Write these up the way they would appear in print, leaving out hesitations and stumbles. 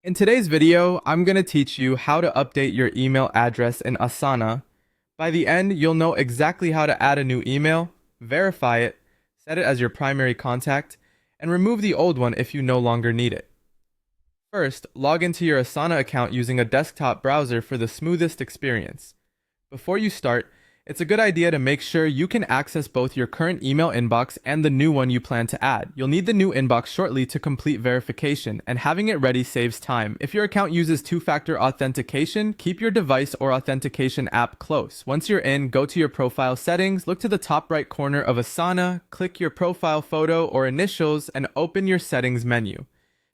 In today's video, I'm going to teach you how to update your email address in Asana. By the end, you'll know exactly how to add a new email, verify it, set it as your primary contact, and remove the old one if you no longer need it. First, log into your Asana account using a desktop browser for the smoothest experience. Before you start, it's a good idea to make sure you can access both your current email inbox and the new one you plan to add. You'll need the new inbox shortly to complete verification, and having it ready saves time. If your account uses two-factor authentication, keep your device or authentication app close. Once you're in, go to your profile settings, look to the top right corner of Asana, click your profile photo or initials, and open your settings menu.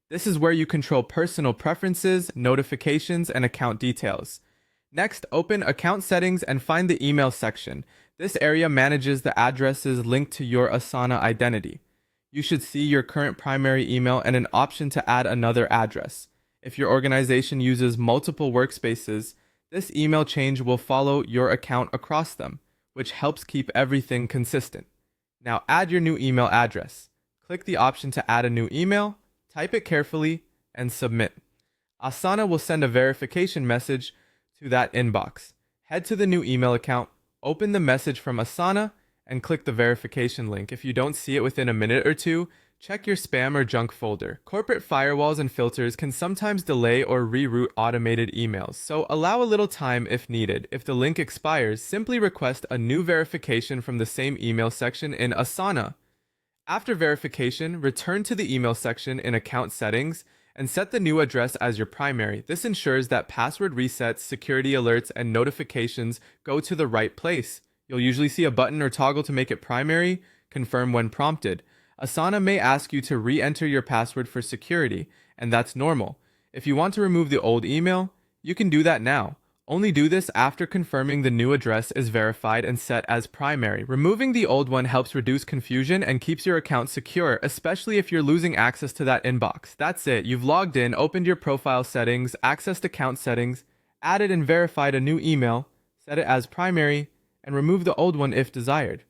This is where you control personal preferences, notifications, and account details. Next, open Account Settings and find the Email section. This area manages the addresses linked to your Asana identity. You should see your current primary email and an option to add another address. If your organization uses multiple workspaces, this email change will follow your account across them, which helps keep everything consistent. Now add your new email address. Click the option to add a new email, type it carefully, and submit. Asana will send a verification message to that inbox. Head to the new email account, open the message from Asana, and click the verification link. If you don't see it within a minute or two, check your spam or junk folder. Corporate firewalls and filters can sometimes delay or reroute automated emails, so allow a little time if needed. If the link expires, simply request a new verification from the same email section in Asana. After verification, return to the email section in Account Settings and set the new address as your primary. This ensures that password resets, security alerts, and notifications go to the right place. You'll usually see a button or toggle to make it primary. Confirm when prompted. Asana may ask you to re-enter your password for security, and that's normal. If you want to remove the old email, you can do that now. Only do this after confirming the new address is verified and set as primary. Removing the old one helps reduce confusion and keeps your account secure, especially if you're losing access to that inbox. That's it. You've logged in, opened your profile settings, accessed account settings, added and verified a new email, set it as primary, and remove the old one if desired.